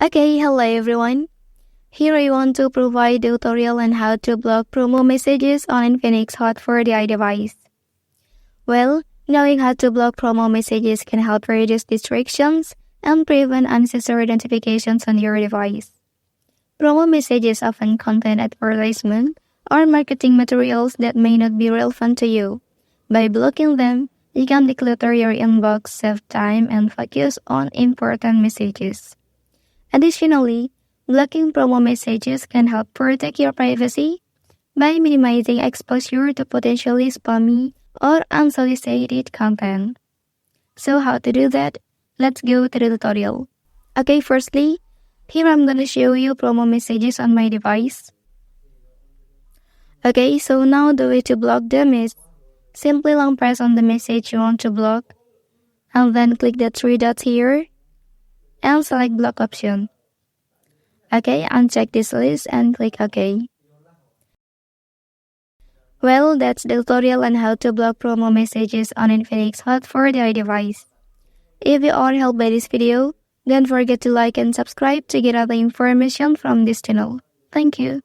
Okay, hello everyone. Here I want to provide a tutorial on how to block promo messages on Infinix Hot 40i device. Well, knowing how to block promo messages can help reduce distractions and prevent unnecessary notifications on your device. Promo messages often contain advertisement or marketing materials that may not be relevant to you. By blocking them, you can declutter your inbox, save time, and focus on important messages. Additionally, blocking promo messages can help protect your privacy by minimizing exposure to potentially spammy or unsolicited content. So how to do that? Let's go to the tutorial. Okay, firstly, here I'm gonna show you promo messages on my device. Okay, so now the way to block them is simply long press on the message you want to block and then click the three dots here and select block option. Okay, uncheck this list and click OK. Well, that's the tutorial on how to block promo messages on Infinix Hot 40i device. If you are helped by this video, don't forget to like and subscribe to get other information from this channel. Thank you.